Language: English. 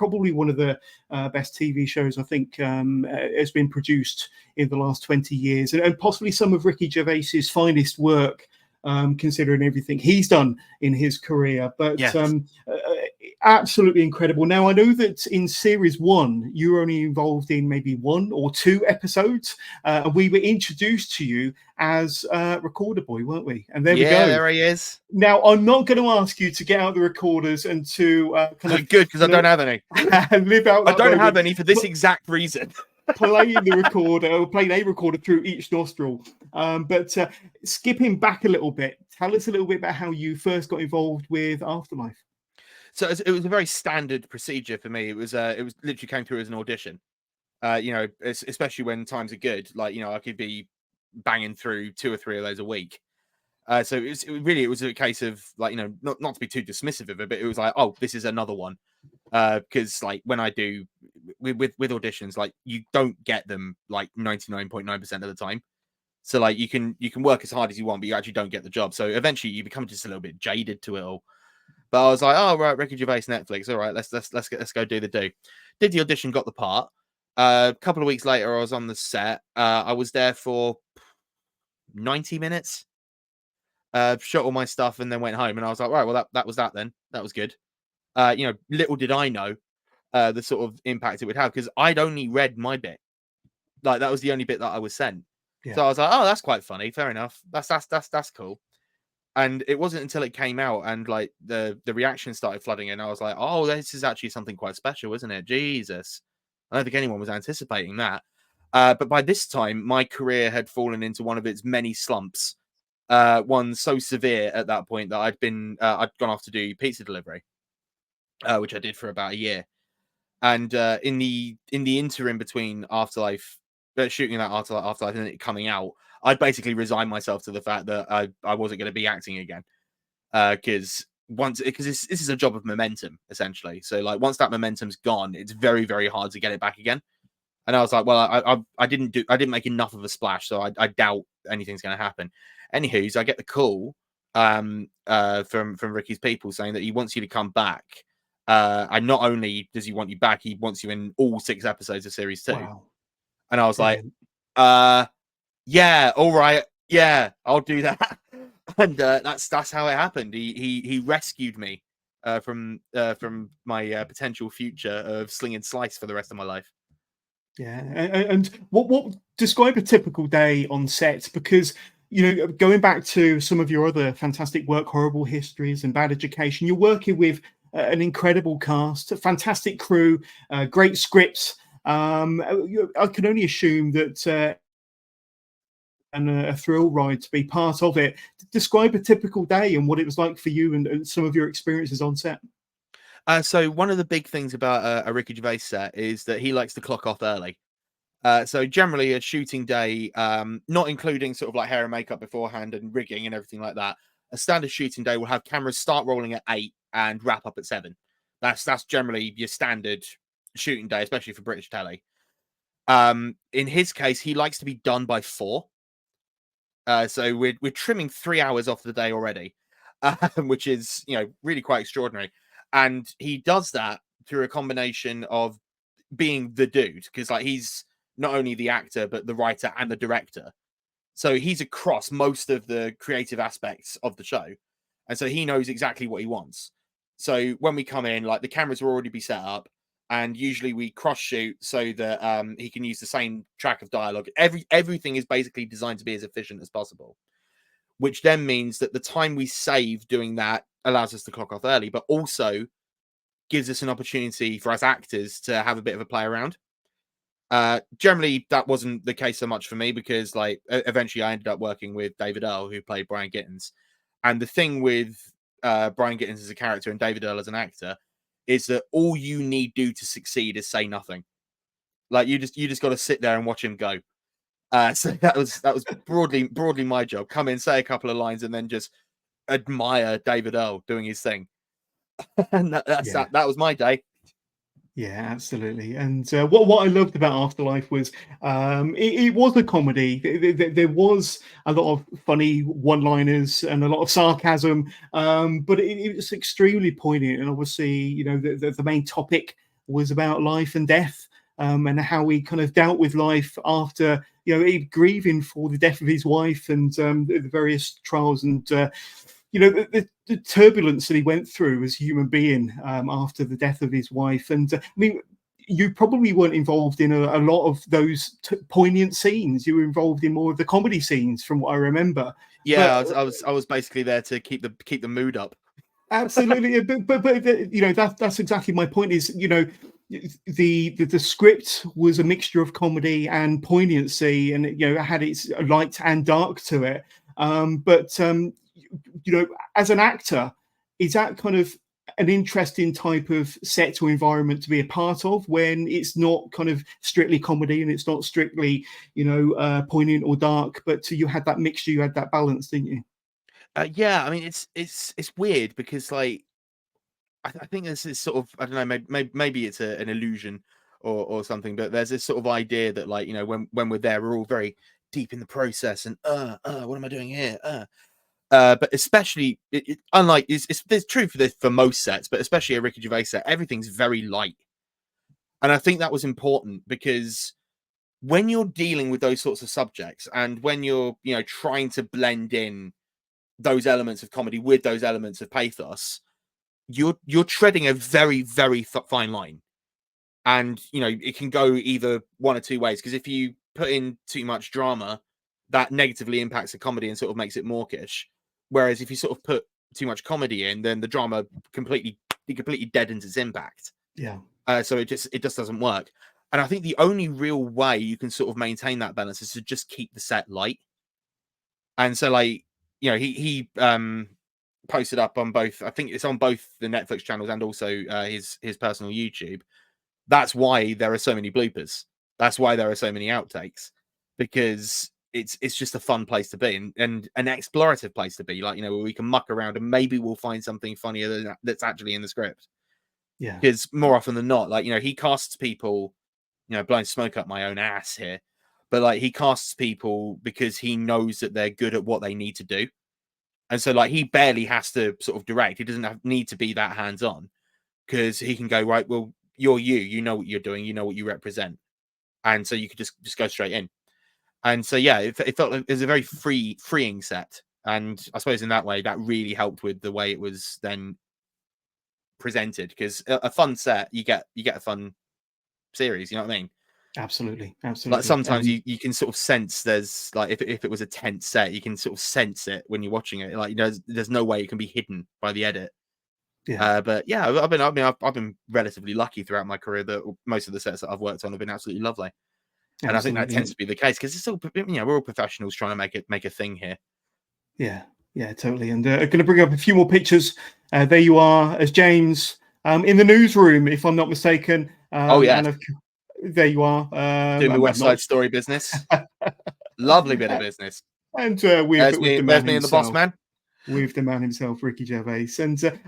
probably one of the best TV shows I think has been produced in the last 20 years, and possibly some of Ricky Gervais's finest work, considering everything he's done in his career. But Yes. Absolutely incredible. Now, I know that in series 1, you were only involved in maybe 1 or 2 episodes. We were introduced to you as Recorder Boy, weren't we? And there we go. There he is. Now, I'm not going to ask you to get out the recorders and to good, because I don't have any. Live out. I don't have any for this exact reason. Playing the recorder, or playing a recorder through each nostril. But skipping back a little bit, tell us a little bit about how you first got involved with Afterlife. So it was a very standard procedure for me. It was literally came through as an audition. Especially when times are good, like, I could be banging through 2 or 3 of those a week. So it was a case of, like, not to be too dismissive of it, but it was like, oh, this is another one. Because like when I do with auditions, like, you don't get them like 99.9% of the time. So like you can work as hard as you want, but you actually don't get the job. So eventually you become just a little bit jaded to it all. But I was like, oh, right, Ricky Gervais, Netflix. All right, let's go do the do. Did the audition, got the part. A couple of weeks later, I was on the set. I was there for 90 minutes. Shot all my stuff and then went home. And I was like, right, well, that was that then. That was good. Little did I know the sort of impact it would have, because I'd only read my bit. Like, that was the only bit that I was sent. Yeah. So I was like, oh, that's quite funny. Fair enough. That's cool. And it wasn't until it came out and like the reaction started flooding in, I was like, oh, this is actually something quite special, isn't it? Jesus. I don't think anyone was anticipating that. But by this time, my career had fallen into one of its many slumps. One so severe at that point that I'd gone off to do pizza delivery, which I did for about a year. And in the interim between Afterlife, shooting that Afterlife and it coming out, I basically resigned myself to the fact that I wasn't going to be acting again, because this is a job of momentum, essentially. So like once that momentum's gone, it's very, very hard to get it back again. And I was like, well, I didn't make enough of a splash, so I doubt anything's going to happen. Anywho, so I get the call from Ricky's people saying that he wants you to come back. And not only does he want you back, he wants you in all 6 episodes of series 2. Wow. And I was like, yeah, all right, yeah, I'll do that. And that's how it happened. He rescued me from my potential future of sling and slice for the rest of my life. Yeah, and what describe a typical day on set, because going back to some of your other fantastic work, Horrible Histories and Bad Education, you're working with an incredible cast, a fantastic crew, great scripts. I can only assume that. And a thrill ride to be part of it. Describe a typical day and what it was like for you and some of your experiences on set. So one of the big things about a Ricky Gervais set is that he likes to clock off early. So generally a shooting day, not including sort of like hair and makeup beforehand and rigging and everything like that, a standard shooting day will have cameras start rolling at 8 and wrap up at 7. That's generally your standard shooting day, especially for British telly. In his case, he likes to be done by 4. So we're trimming 3 hours off the day already, which is, really quite extraordinary. And he does that through a combination of being the dude, because like he's not only the actor, but the writer and the director. So he's across most of the creative aspects of the show. And so he knows exactly what he wants. So when we come in, like the cameras will already be set up. And usually we cross shoot so that he can use the same track of dialogue. Everything is basically designed to be as efficient as possible, which then means that the time we save doing that allows us to clock off early, but also gives us an opportunity for us actors to have a bit of a play around. Generally, that wasn't the case so much for me because, like, eventually I ended up working with David Earl, who played Brian Gittins. And the thing with Brian Gittins as a character and David Earl as an actor is that all you need do to succeed is say nothing. Like you just got to sit there and watch him go. So that was broadly my job. Come in, say a couple of lines, and then just admire David Earl doing his thing. And that was my day. Yeah, absolutely. And what I loved about Afterlife was it was a comedy. There was a lot of funny one-liners and a lot of sarcasm, but it was extremely poignant. And obviously, the main topic was about life and death, and how he kind of dealt with life after, grieving for the death of his wife, and the various trials and the turbulence that he went through as a human being after the death of his wife. And I mean, you probably weren't involved in a lot of those poignant scenes. You were involved in more of the comedy scenes, from what I remember. Yeah, But I was basically there to keep the mood up. absolutely, but that's exactly my point. Is the script was a mixture of comedy and poignancy, and it had its light and dark to it. But as an actor, is that kind of an interesting type of set or environment to be a part of, when it's not kind of strictly comedy and it's not strictly poignant or dark, but you had that mixture, you had that balance, didn't you? Yeah, I mean, it's weird because like I think this is sort of, I don't know, maybe it's an illusion or something, but there's this sort of idea that, like, when we're there, we're all very deep in the process and what am I doing here? But especially unlike there's true for this for most sets, but especially a Ricky Gervais set, everything's very light, and I think that was important because when you're dealing with those sorts of subjects and when you're trying to blend in those elements of comedy with those elements of pathos, you're treading a very very fine line, and it can go either one or two ways, because if you put in too much drama, that negatively impacts the comedy and sort of makes it mawkish, whereas if you sort of put too much comedy in, then the drama completely deadens its impact. Yeah. So it just doesn't work. And I think the only real way you can sort of maintain that balance is to just keep the set light. And so, like, he posted up on both, I think it's on both the Netflix channels and also his personal YouTube. That's why there are so many bloopers. That's why there are so many outtakes, because it's just a fun place to be, and an explorative place to be, like, where we can muck around and maybe we'll find something funnier than that's actually in the script. Yeah. Because more often than not, like, he casts people, blowing smoke up my own ass here, but like, he casts people because he knows that they're good at what they need to do. And so, like, he barely has to sort of direct. He doesn't need to be that hands on, because he can go, right, well, you know what you're doing, you know what you represent, and so you could just go straight in. And so, yeah, it felt like it was a very freeing set, and I suppose in that way that really helped with the way it was then presented, because a fun set, you get a fun series, you know what I mean? Absolutely, Like, absolutely. sometimes you can sort of sense, there's like, if it was a tense set, you can sort of sense it when you're watching it, like, there's no way it can be hidden by the edit. Yeah, But yeah, I've been relatively lucky throughout my career that most of the sets that I've worked on have been absolutely lovely, and I think that tends absolutely. to be the case because it's all, we're all professionals trying to make a thing here. Yeah, yeah, totally. And I'm going to bring up a few more pictures. There you are, as James, in the newsroom, if I'm not mistaken. Oh yeah, There you are. doing my I'm West not. Side Story business, lovely bit of business. And with the man There's me and the boss himself. man. With the man himself, Ricky Gervais. And